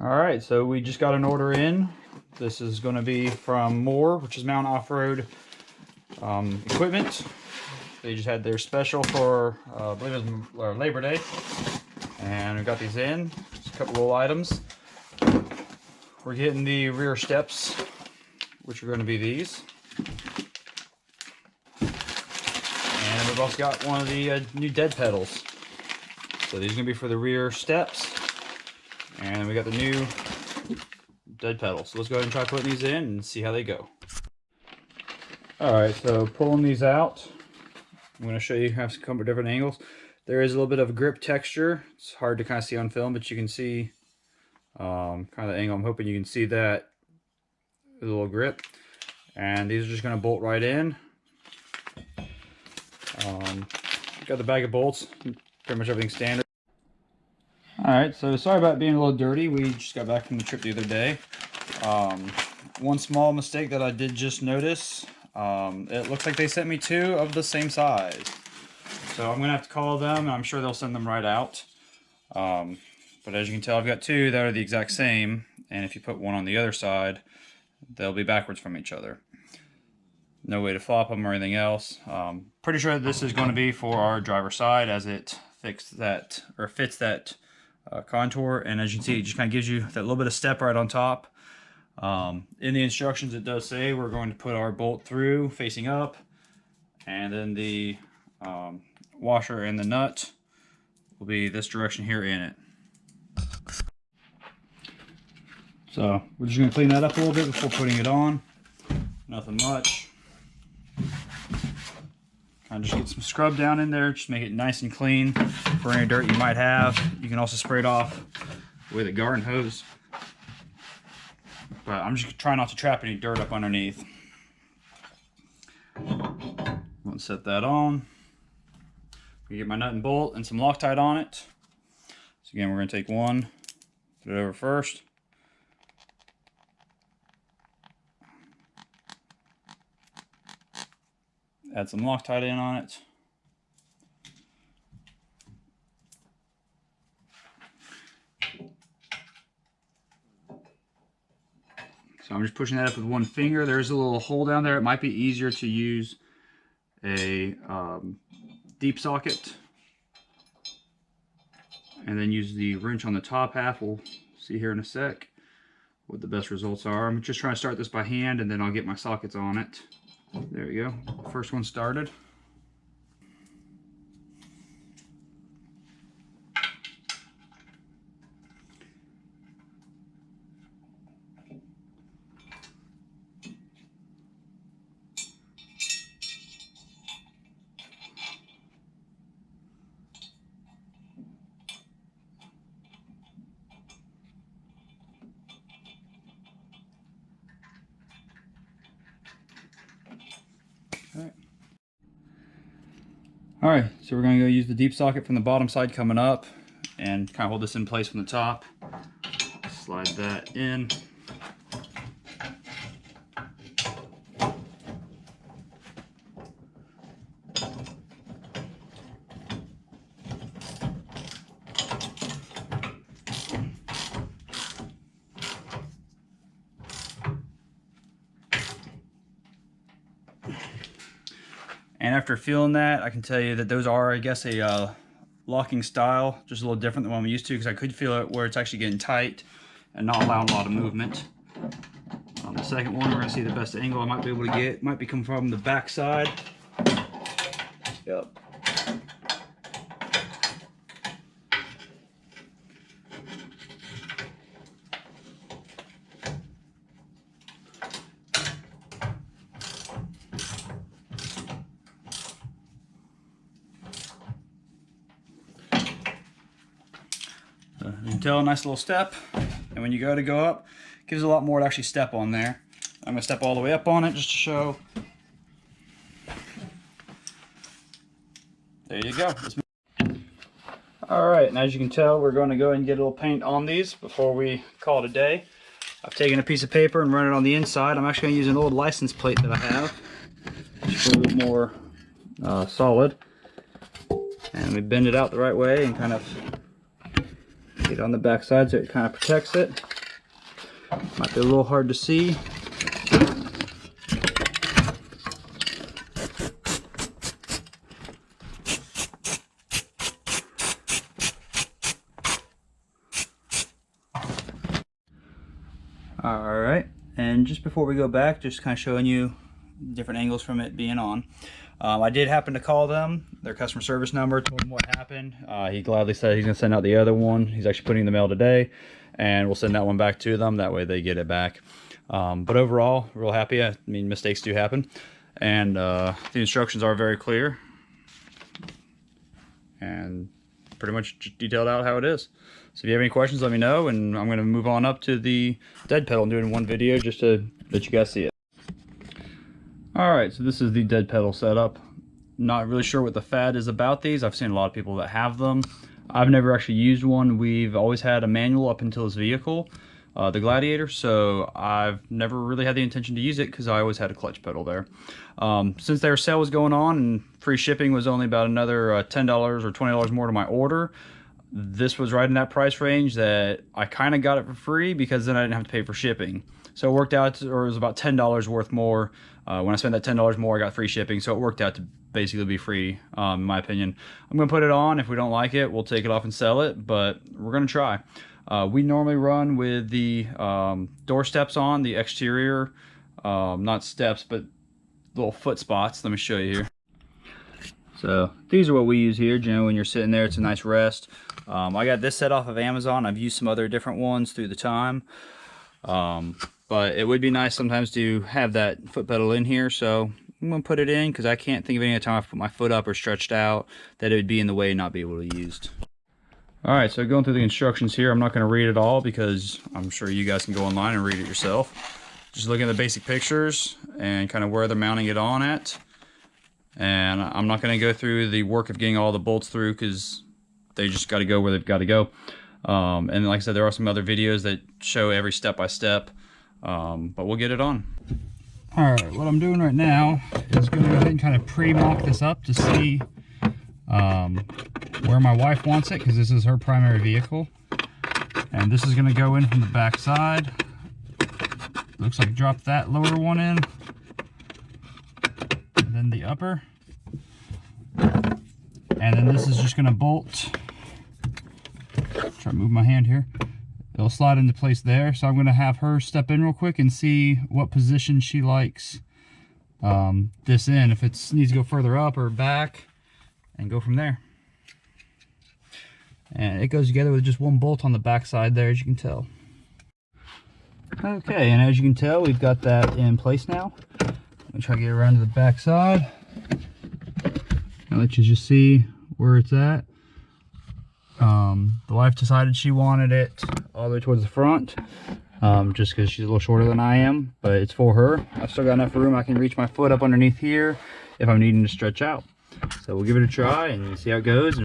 Alright, so we just got an order in. This is going to be from M.O.R.E, which is Mountain Off-Road Equipment. They just had their special for, I believe it was Labor Day. And we got these in. Just a couple little items. We're getting the rear steps, which are going to be these. And we've also got one of the new dead pedals. So these are going to be for the rear steps. And we got the new dead pedals. So let's go ahead and try putting these in and see how they go. Alright, so pulling these out, I'm going to show you how to come from different angles. There is a little bit of grip texture. It's hard to kind of see on film, but you can see kind of the angle. I'm hoping you can see that. A little grip. And these are just going to bolt right in. Got the bag of bolts, pretty much everything standard. Alright, so sorry about being a little dirty. We just got back from the trip the other day. One small mistake that I did just notice. It looks like they sent me two of the same size. So I'm going to have to call them, and I'm sure they'll send them right out. But as you can tell, I've got two that are the exact same. And if you put one on the other side, they'll be backwards from each other. No way to flop them or anything else. Pretty sure that this is going to be for our driver's side, as it fits that contour. And as you can see, it just kind of gives you that little bit of step right on top. In the instructions, it does say we're going to put our bolt through facing up, and then the washer and the nut will be this direction here in it. So we're just going to clean that up a little bit before putting it on. Nothing much. Kind of just get some scrub down in there, just make it nice and clean for any dirt you might have. You can also spray it off with a garden hose. But I'm just trying not to trap any dirt up underneath. I'm going to set that on. I'm going to get my nut and bolt and some Loctite on it. So again, we're going to take one, put it over first. Add some Loctite in on it. So I'm just pushing that up with one finger. There's a little hole down there. It might be easier to use a deep socket and then use the wrench on the top half. We'll see here in a sec what the best results are. I'm just trying to start this by hand, and then I'll get my sockets on it. There we go. First one started. Alright, so we're going to go use the deep socket from the bottom side coming up and kind of hold this in place from the top. Slide that in. And after feeling that, I can tell you that those are, I guess, a locking style, just a little different than what I'm used to, because I could feel it where it's actually getting tight and not allowing a lot of movement. On the second one, we're going to see the best angle I might be able to get. Might be coming from the back side. Yep. You can tell, a nice little step, and when you go to go up, it gives a lot more to actually step on there. I'm going to step all the way up on it just to show. There you go. Alright, and as you can tell, we're going to go and get a little paint on these before we call it a day. I've taken a piece of paper and run it on the inside. I'm actually going to use an old license plate that I have, just a little bit more solid. And we bend it out the right way and kind of get it on the back side so it kind of protects it. Might be a little hard to see. Alright, and just before we go back, just kind of showing you different angles from it being on. I did happen to call them, their customer service number, told them what happened. He gladly said he's going to send out the other one. He's actually putting in the mail today, and we'll send that one back to them. That way they get it back. But overall, real happy. I mean, mistakes do happen. And the instructions are very clear. And pretty much detailed out how it is. So if you have any questions, let me know, and I'm going to move on up to the dead pedal and do it in one video just to let you guys see it. Alright, so this is the dead pedal setup. Not really sure what the fad is about these. I've seen a lot of people that have them. I've never actually used one. We've always had a manual up until this vehicle, the Gladiator, so I've never really had the intention to use it because I always had a clutch pedal there. Since their sale was going on and free shipping was only about another $10 or $20 more to my order, this was right in that price range that I kind of got it for free because then I didn't have to pay for shipping. So it worked out, or it was about $10 worth more. When I spent that $10 more, I got free shipping, so it worked out to basically be free, in my opinion. I'm going to put it on. If we don't like it, we'll take it off and sell it, but we're going to try. We normally run with the door steps on, the exterior, not steps, but little foot spots. Let me show you here. So these are what we use here. You know, when you're sitting there, it's a nice rest. I got this set off of Amazon. I've used some other different ones through the time. But it would be nice sometimes to have that foot pedal in here, so I'm going to put it in because I can't think of any time I've put my foot up or stretched out that it would be in the way and not be able to be used. Alright, so going through the instructions here, I'm not going to read it all because I'm sure you guys can go online and read it yourself. Just looking at the basic pictures and kind of where they're mounting it on at. And I'm not going to go through the work of getting all the bolts through because they just got to go where they've got to go. And like I said, there are some other videos that show every step by step, but we'll get it on. Alright, what I'm doing right now is going to go ahead and kind of pre-mock this up to see where my wife wants it, because this is her primary vehicle. And this is going to go in from the back side. Looks like drop that lower one in, and then the upper. And then this is just going to bolt. Try to move my hand here. It'll slide into place there, so I'm going to have her step in real quick and see what position she likes this in, if it needs to go further up or back, and go from there. And it goes together with just one bolt on the back side there, as you can tell. Okay, and as you can tell, we've got that in place now. Let me try to get around to the back side. I'll let you just see where it's at. The wife decided she wanted it all the way towards the front, just because she's a little shorter than I am, but it's for her. I've still got enough room. I can reach my foot up underneath here if I'm needing to stretch out. So we'll give it a try and see how it goes.